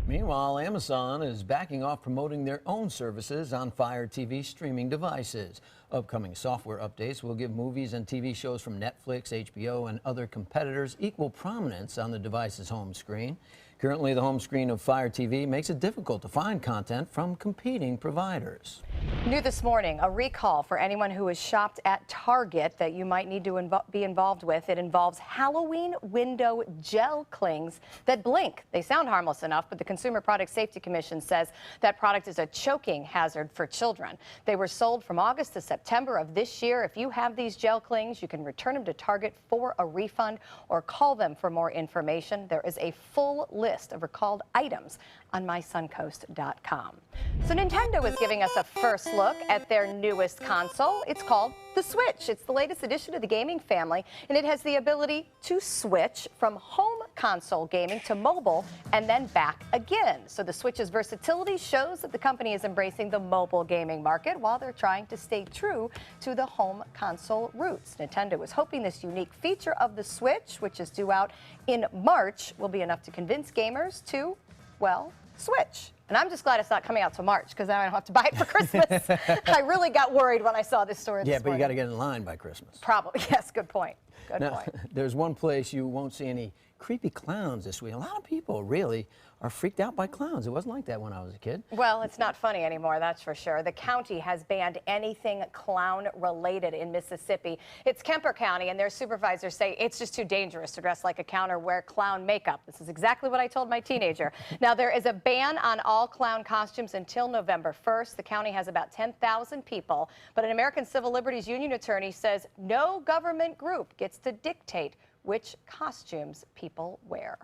Meanwhile, Amazon is backing off promoting their own services on Fire TV streaming devices. Upcoming software updates will give movies and TV shows from Netflix, HBO, and other competitors equal prominence on the device's home screen. Currently, the home screen of Fire TV makes it difficult to find content from competing providers. New this morning, a recall for anyone who has shopped at Target that you might need to be involved with. It involves Halloween window gel clings that blink. They sound harmless enough, but the Consumer Product Safety Commission says that product is a choking hazard for children. They were sold from August to September of this year. If you have these gel clings, you can return them to Target for a refund or call them for more information. There is a full list of recalled items on mysuncoast.com. So Nintendo is giving us a first look at their newest console. It's called the Switch. It's the latest addition to the gaming family, and it has the ability to switch from home console gaming to mobile and then back again. So the Switch's versatility shows that the company is embracing the mobile gaming market while they're trying to stay true to the home console roots. Nintendo is hoping this unique feature of the Switch, which is due out in March, will be enough to convince gamers to, well, switch. And I'm just glad it's not coming out till March, because then I don't have to buy it for Christmas. I really got worried when I saw this story Yeah, this but morning. you got to get in line by Christmas. Probably, yes, good point. Good Now, point. there's one place you won't see any creepy clowns this week. A lot of people really are freaked out by clowns. It wasn't like that when I was a kid. Well, it's not funny anymore, that's for sure. The county has banned anything clown-related in Mississippi. It's Kemper County, and their supervisors say it's just too dangerous to dress like a clown or wear clown makeup. This is exactly what I told my teenager. Now, there is a ban on all clown costumes until November 1st. The county has about 10,000 people, but an American Civil Liberties Union attorney says no government group gets to dictate which costumes people wear.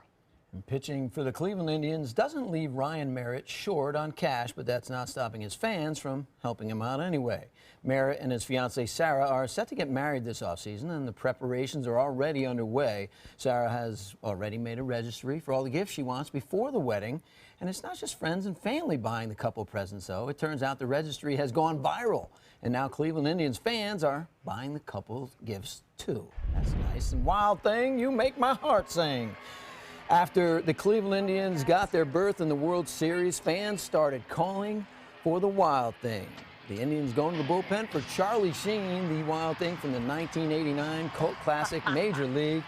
And pitching for the Cleveland Indians doesn't leave Ryan Merritt short on cash, but that's not stopping his fans from helping him out anyway. Merritt and his fiancée Sarah are set to get married this offseason, and the preparations are already underway. Sarah has already made a registry for all the gifts she wants before the wedding. And it's not just friends and family buying the couple presents, though. It turns out the registry has gone viral, and now Cleveland Indians fans are buying the couple gifts, too. That's nice. And Wild Thing, you make my heart sing. After the Cleveland Indians got their berth in the World Series, fans started calling for the Wild Thing. The Indians going to the bullpen for Charlie Sheen, the Wild Thing from the 1989 cult classic Major League.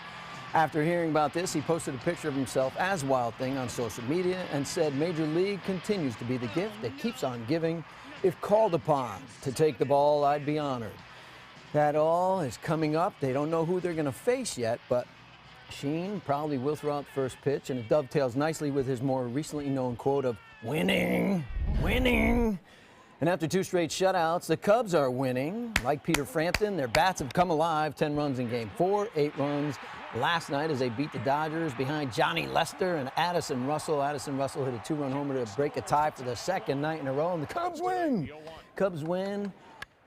After hearing about this, he posted a picture of himself as Wild Thing on social media and said Major League continues to be the gift that keeps on giving. If called upon to take the ball, I'd be honored. That all is coming up. They don't know who they're going to face yet, but Sheen probably will throw out the first pitch, and it dovetails nicely with his more recently known quote of winning, winning. And after 2 straight shutouts, the Cubs are winning. Like Peter Frampton, their bats have come alive. 10 runs in Game 4, 8 runs last night as they beat the Dodgers behind Johnny Lester and Addison Russell. Addison Russell hit a 2-run homer to break a tie for the second night in a row, and the Cubs win. Cubs win,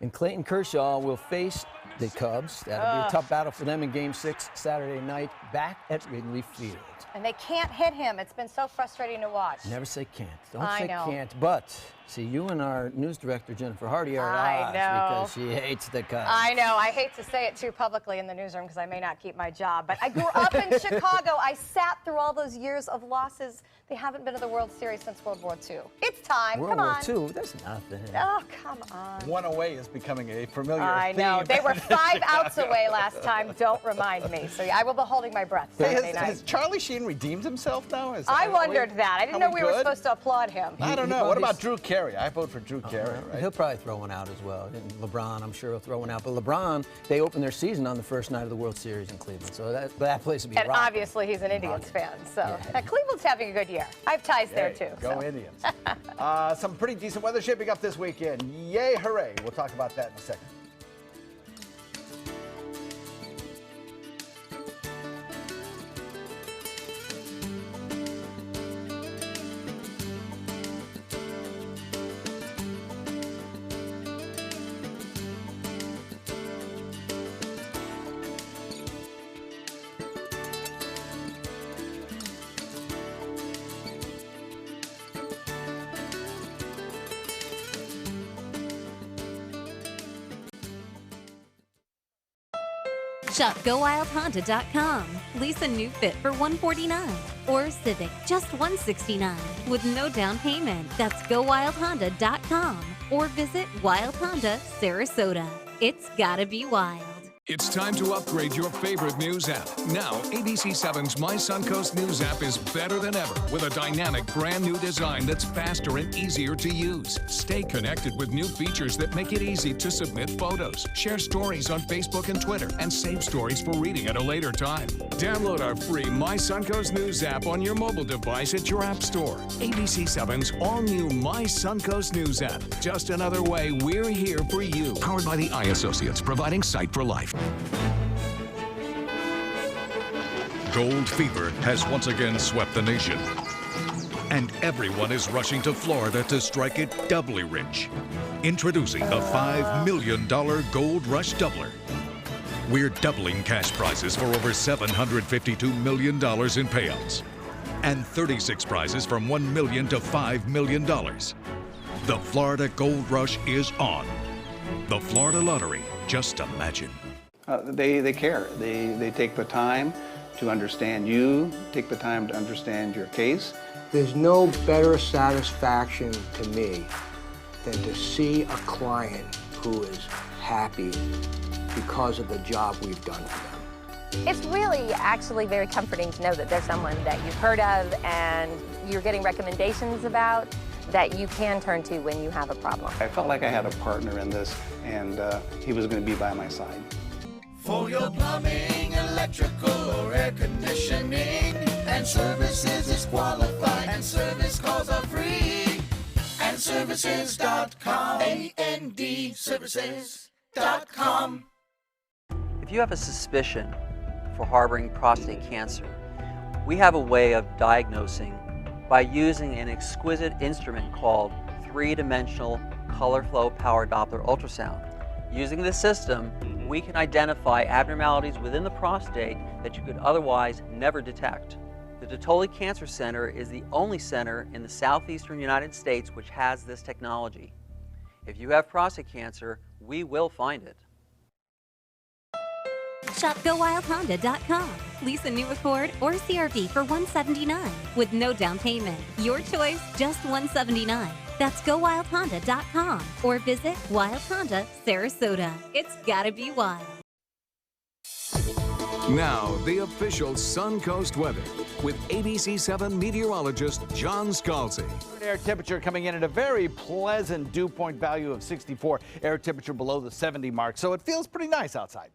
and Clayton Kershaw will face the Cubs. That'll be a tough battle for them in Game 6 Saturday night back at Wrigley Field. And they can't hit him. It's been so frustrating to watch. Never say can't. Don't say can't. But see, you and our news director Jennifer Hardy are at odds because she hates the Cubs. I know. I hate to say it too publicly in the newsroom because I may not keep my job. But I grew up in Chicago. I sat through all those years of losses. They haven't been to the World Series since World War II. It's time. World War II? That's nothing. Oh, come on. One away is becoming a familiar I theme. know. They were 5 outs away last time. Don't remind me. So I will be holding my breath Saturday night. Has Charlie Sheen redeemed himself now? I wondered that. I didn't know we were supposed to applaud him. I don't know. What about Drew Carey? I vote for Drew Carey, right? He'll probably throw one out as well. And LeBron, I'm sure he'll throw one out. But LeBron, they opened their season on the first night of the World Series in Cleveland. So that place will be And rocking. obviously he's an Indians fan. So Cleveland's having a good year. I have ties there too. Go Indians. Some pretty decent weather shaping up this weekend. Yay, hooray. We'll talk about that in a second. Shop GoWildHonda.com. Lease a new Fit for $149 or Civic just $169 with no down payment. That's GoWildHonda.com or visit Wild Honda Sarasota. It's gotta be wild. It's time to upgrade your favorite news app. Now, ABC7's My Suncoast News app is better than ever with a dynamic brand new design that's faster and easier to use. Stay connected with new features that make it easy to submit photos, share stories on Facebook and Twitter, and save stories for reading at a later time. Download our free My Suncoast News app on your mobile device at your app store. ABC7's all-new My Suncoast News app. Just another way we're here for you. Powered by the Eye Associates, providing sight for life. Gold fever has once again swept the nation. And everyone is rushing to Florida to strike it doubly rich. Introducing the $5 million Gold Rush Doubler. We're doubling cash prizes for over $752 million in payouts. And 36 prizes from $1 million to $5 million. The Florida Gold Rush is on. The Florida Lottery, just imagine. They care. They take the time to understand you, take the time to understand your case. There's no better satisfaction to me than to see a client who is happy because of the job we've done for them. It's really actually very comforting to know that there's someone that you've heard of and you're getting recommendations about that you can turn to when you have a problem. I felt like I had a partner in this, and he was going to be by my side. For your plumbing, electrical, or air conditioning, and services is qualified, and service calls are free. And services.com, A-N-D, services.com. If you have a suspicion for harboring prostate cancer, we have a way of diagnosing by using an exquisite instrument called three-dimensional color flow power Doppler ultrasound. Using this system, we can identify abnormalities within the prostate that you could otherwise never detect. The Dottole Cancer Center is the only center in the southeastern United States which has this technology. If you have prostate cancer, we will find it. Shop GoWildHonda.com. Lease a new Accord or CR-V for $179 with no down payment. Your choice, just $179. That's GoWildHonda.com or visit Wild Honda Sarasota. It's gotta be wild. Now, the official Suncoast weather with ABC7 meteorologist John Scalzi. Air temperature coming in at a very pleasant dew point value of 64. Air temperature below the 70 mark, so it feels pretty nice outside.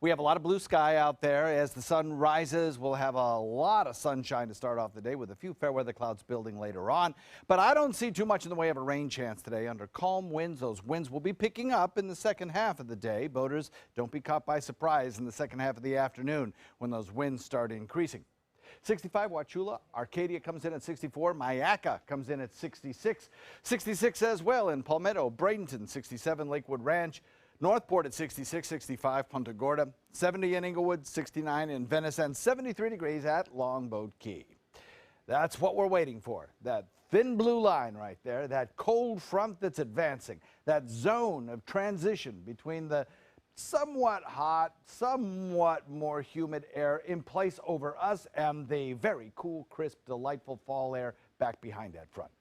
We have a lot of blue sky out there. As the sun rises, we'll have a lot of sunshine to start off the day with a few fair weather clouds building later on. But I don't see too much in the way of a rain chance today. Under calm winds, those winds will be picking up in the second half of the day. Boaters, don't be caught by surprise in the second half of the afternoon when those winds start increasing. 65 Wauchula, Arcadia comes in at 64, Myakka comes in at 66, 66 as well in Palmetto, Bradenton, 67 Lakewood Ranch, Northport at 66, 65 Punta Gorda, 70 in Inglewood, 69 in Venice, and 73 degrees at Longboat Key. That's what we're waiting for, that thin blue line right there, that cold front that's advancing, that zone of transition between the somewhat hot, somewhat more humid air in place over us and the very cool, crisp, delightful fall air back behind that front.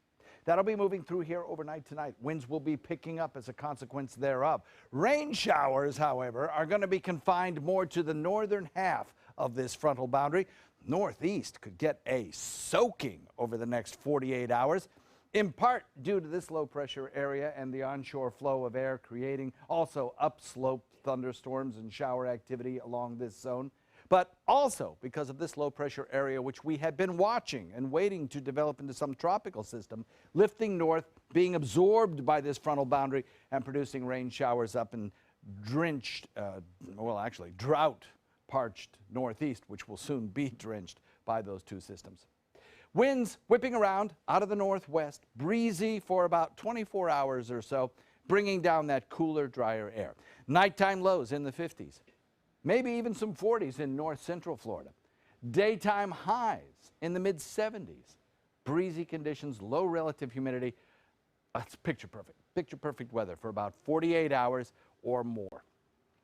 That'll be moving through here overnight tonight. Winds will be picking up as a consequence thereof. Rain showers, however, are going to be confined more to the northern half of this frontal boundary. Northeast could get a soaking over the next 48 hours, in part due to this low pressure area and the onshore flow of air creating also upslope thunderstorms and shower activity along this zone. But also because of this low pressure area, which we had been watching and waiting to develop into some tropical system, lifting north, being absorbed by this frontal boundary and producing rain showers up in drenched, drought parched northeast, which will soon be drenched by those two systems. Winds whipping around out of the northwest, breezy for about 24 hours or so, bringing down that cooler, drier air. Nighttime lows in the 50s. Maybe even some 40s in north central Florida. Daytime highs in the mid-70s. Breezy conditions, low relative humidity. That's picture perfect weather for about 48 hours or more.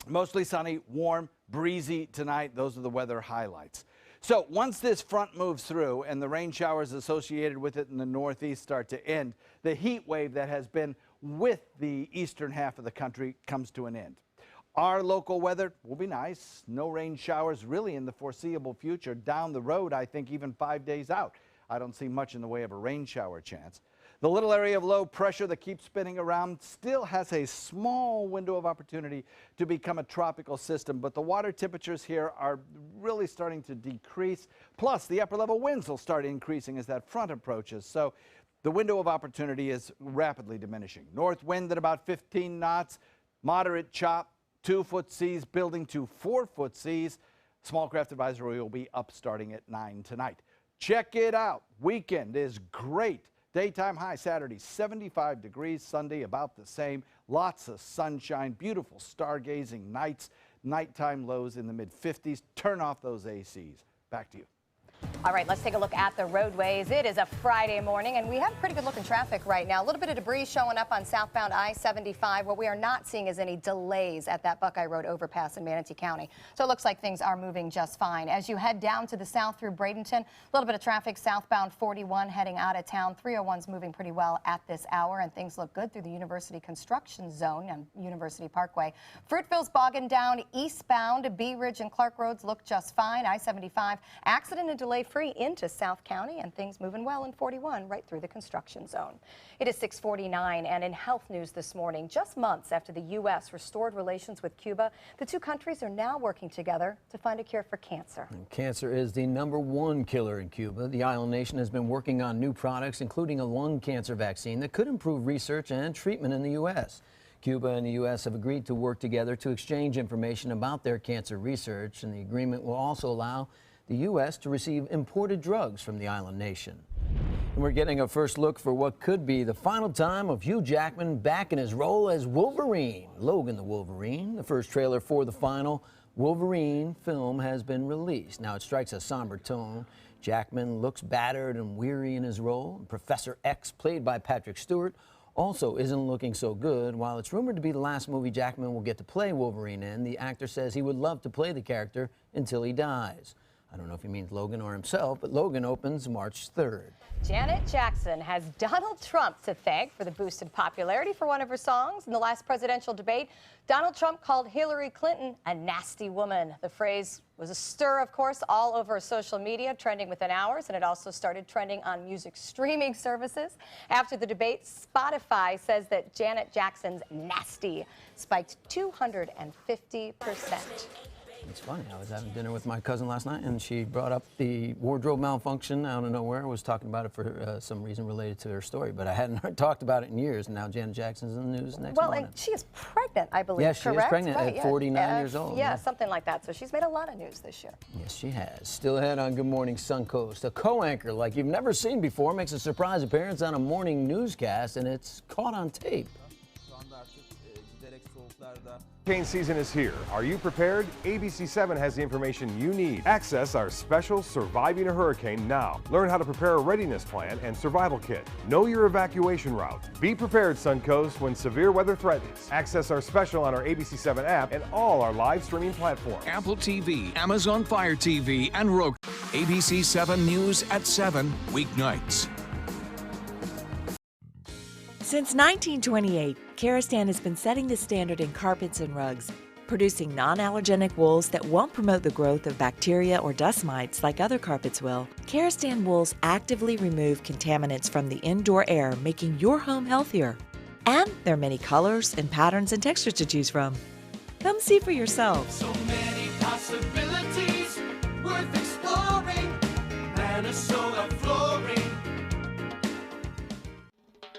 Mostly sunny, warm, breezy tonight. Those are the weather highlights. So once this front moves through and the rain showers associated with it in the northeast start to end, the heat wave that has been with the eastern half of the country comes to an end. Our local weather will be nice. No rain showers really in the foreseeable future. Down the road, I think even 5 days out, I don't see much in the way of a rain shower chance. The little area of low pressure that keeps spinning around still has a small window of opportunity to become a tropical system, but the water temperatures here are really starting to decrease. Plus, the upper level winds will start increasing as that front approaches. So the window of opportunity is rapidly diminishing. North wind at about 15 knots, moderate chop, 2-foot seas building to 4-foot seas. Small craft advisory will be up starting at 9 tonight. Check it out. Weekend is great. Daytime high Saturday, 75 degrees. Sunday, about the same. Lots of sunshine, beautiful stargazing nights. Nighttime lows in the mid-50s. Turn off those ACs. Back to you. All right, let's take a look at the roadways. It is a Friday morning, and we have pretty good looking traffic right now. A little bit of debris showing up on southbound I-75. What we are not seeing is any delays at that Buckeye Road overpass in Manatee County. So it looks like things are moving just fine. As you head down to the south through Bradenton, a little bit of traffic southbound 41 heading out of town. 301's moving pretty well at this hour, and things look good through the University construction zone on University Parkway. Fruitville's bogging down eastbound. Bee Ridge and Clark Roads look just fine. I-75 accident and delay free into South County, and things moving well in 41 right through the construction zone. It is 6:49, and in health news this morning, just months after the U.S. restored relations with Cuba, the two countries are now working together to find a cure for cancer. And cancer is the #1 killer in Cuba. The island nation has been working on new products, including a lung cancer vaccine that could improve research and treatment in the U.S. Cuba and the U.S. have agreed to work together to exchange information about their cancer research, and the agreement will also allow the U.S. to receive imported drugs from the island nation. And we're getting a first look for what could be the final time of Hugh Jackman back in his role as Wolverine. Logan the Wolverine, the first trailer for the final Wolverine film, has been released. Now it strikes a somber tone. Jackman looks battered and weary in his role. Professor X, played by Patrick Stewart, also isn't looking so good. While it's rumored to be the last movie Jackman will get to play Wolverine in, the actor says he would love to play the character until he dies. I don't know if he means Logan or himself, but Logan opens March 3rd. Janet Jackson has Donald Trump to thank for the boosted popularity for one of her songs. In the last presidential debate, Donald Trump called Hillary Clinton a nasty woman. The phrase was a stir, of course, all over social media, trending within hours, and it also started trending on music streaming services. After the debate, Spotify says that Janet Jackson's nasty spiked 250%. It's funny, I was having dinner with my cousin last night, and she brought up the wardrobe malfunction out of nowhere. I was talking about it for some reason related to her story, but I hadn't talked about it in years, and now Janet Jackson's in the news next morning. Well, and she is pregnant, I believe, yes, correct? She is pregnant right, at 49 years old. Yeah, something like that. So she's made a lot of news this year. Yes, she has. Still ahead on Good Morning Suncoast. A co-anchor like you've never seen before makes a surprise appearance on a morning newscast, and it's caught on tape. Hurricane season is here. Are you prepared? ABC7 has the information you need. Access our special Surviving a Hurricane now. Learn how to prepare a readiness plan and survival kit. Know your evacuation route. Be prepared, Suncoast, when severe weather threatens. Access our special on our ABC7 app and all our live streaming platforms. Apple TV, Amazon Fire TV, and Roku. ABC7 News at 7, weeknights. Since 1928, Karastan has been setting the standard in carpets and rugs, producing non-allergenic wools that won't promote the growth of bacteria or dust mites like other carpets will. Karastan wools actively remove contaminants from the indoor air, making your home healthier. And there are many colors and patterns and textures to choose from. Come see for yourself. So many possibilities worth exploring. Minnesota Flooring.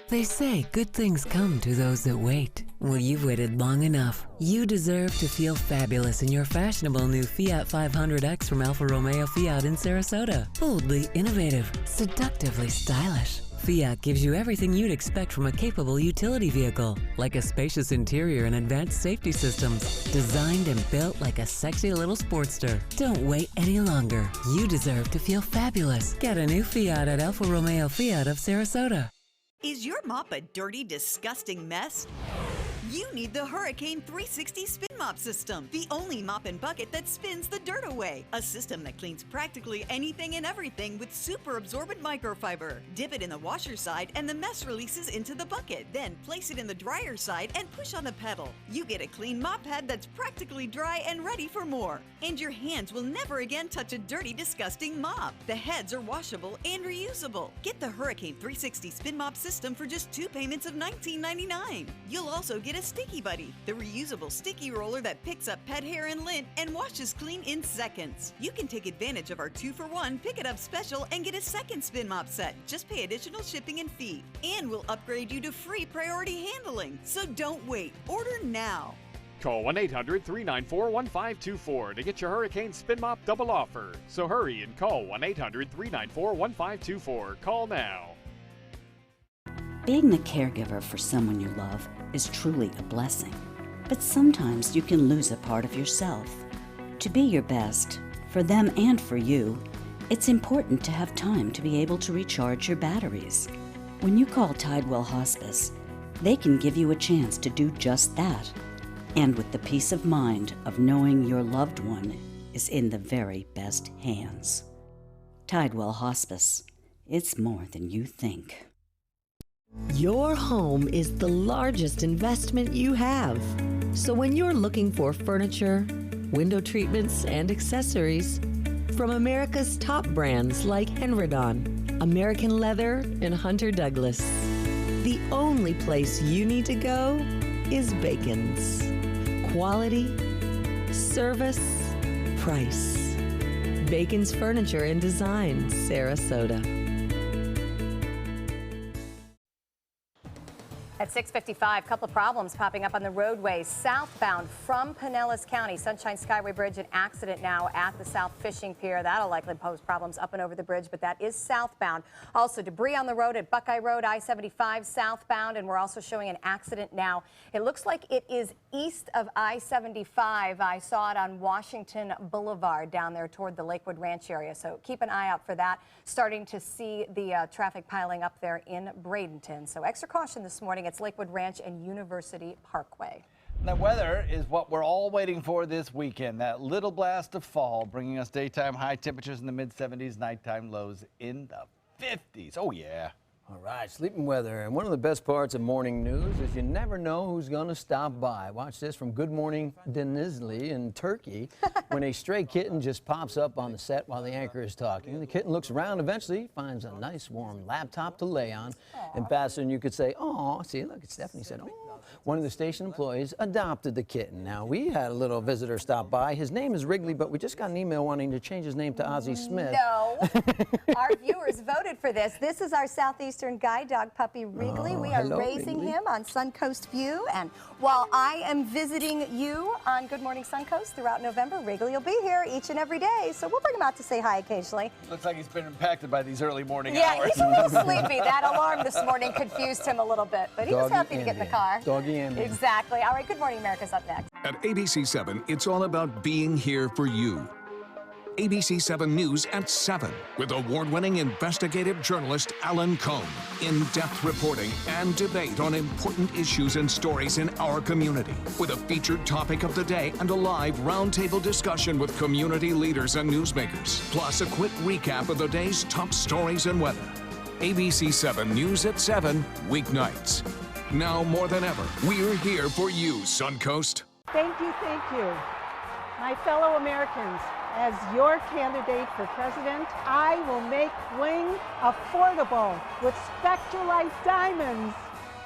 They say good things come to those that wait. Well, you've waited long enough. You deserve to feel fabulous in your fashionable new Fiat 500X from Alfa Romeo Fiat in Sarasota. Boldly innovative, seductively stylish. Fiat gives you everything you'd expect from a capable utility vehicle, like a spacious interior and advanced safety systems, designed and built like a sexy little sportster. Don't wait any longer. You deserve to feel fabulous. Get a new Fiat at Alfa Romeo Fiat of Sarasota. Is your mop a dirty, disgusting mess? You need the Hurricane 360 Spin Mop System, the only mop and bucket that spins the dirt away. A system that cleans practically anything and everything with super absorbent microfiber. Dip it in the washer side and the mess releases into the bucket. Then place it in the dryer side and push on the pedal. You get a clean mop pad that's practically dry and ready for more. And your hands will never again touch a dirty, disgusting mop. The heads are washable and reusable. Get the Hurricane 360 Spin Mop System for just 2 payments of $19.99. You'll also get a Sticky Buddy, the reusable sticky roller that picks up pet hair and lint and washes clean in seconds. You can take advantage of our 2-for-1 Pick It Up special and get a second spin mop set. Just pay additional shipping and fee. And we'll upgrade you to free priority handling. So don't wait. Order now. Call 1-800-394-1524 to get your Hurricane Spin Mop double offer. So hurry and call 1-800-394-1524. Call now. Being the caregiver for someone you love is truly a blessing. But sometimes you can lose a part of yourself. To be your best, for them and for you, It's important to have time to be able to recharge your batteries. When you call Tidewell Hospice, they can give you a chance to do just that. And with the peace of mind of knowing your loved one is in the very best hands. Tidewell Hospice. It's more than you think. Your home is the largest investment you have. So when you're looking for furniture, window treatments, and accessories from America's top brands like Henredon, American Leather, and Hunter Douglas, the only place you need to go is Bacon's. Quality, service, price. Bacon's Furniture and Design, Sarasota. At 6:55, a couple of problems popping up on the roadways southbound from Pinellas County. Sunshine Skyway Bridge, an accident now at the South Fishing Pier. That'll likely pose problems up and over the bridge, but that is southbound. Also, debris on the road at Buckeye Road, I-75 southbound, and we're also showing an accident now. It looks like it is east of I-75. I saw it on Washington Boulevard down there toward the Lakewood Ranch area, so keep an eye out for that. Starting to see the traffic piling up there in Bradenton. So extra caution this morning. It's Lakewood Ranch and University Parkway. The weather is what we're all waiting for this weekend. That little blast of fall bringing us daytime high temperatures in the mid-70s, nighttime lows in the 50s. Oh, yeah. All right, sleeping weather. And one of the best parts of morning news is you never know who's going to stop by. Watch this from Good Morning Denizli in Turkey when a stray kitten just pops up on the set while the anchor is talking. The kitten looks around, eventually finds a nice warm laptop to lay on. Ambassador, and you could say, oh, see, look, Stephanie said, oh. One of the station employees adopted the kitten. Now, we had a little visitor stop by. His name is Wrigley, but we just got an email wanting to change his name to Ozzie Smith. No. Our viewers voted for this. This is our southeastern guide dog puppy, Wrigley. We are raising him on Suncoast View. And while I am visiting you on Good Morning Suncoast throughout November, Wrigley will be here each and every day. So we'll bring him out to say hi occasionally. Looks like he's been impacted by these early morning hours. Yeah, he's a little sleepy. That alarm this morning confused him a little bit, but he was happy to get in the car. Exactly. All right, Good Morning America's up next. At ABC 7, it's all about being here for you. ABC 7 News at 7 with award-winning investigative journalist Alan Cohn. In-depth reporting and debate on important issues and stories in our community with a featured topic of the day and a live roundtable discussion with community leaders and newsmakers. Plus a quick recap of the day's top stories and weather. ABC 7 News at 7, weeknights. Now more than ever, we're here for you, Suncoast. Thank you, my fellow Americans. As your candidate for president, I will make Bling affordable with Spectralite diamonds.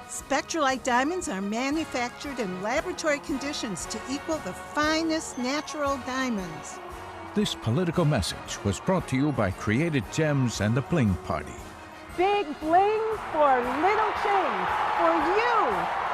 Spectralite diamonds are manufactured in laboratory conditions to equal the finest natural diamonds. This political message was brought to you by Created Gems and the Bling Party. Big bling for little change for you.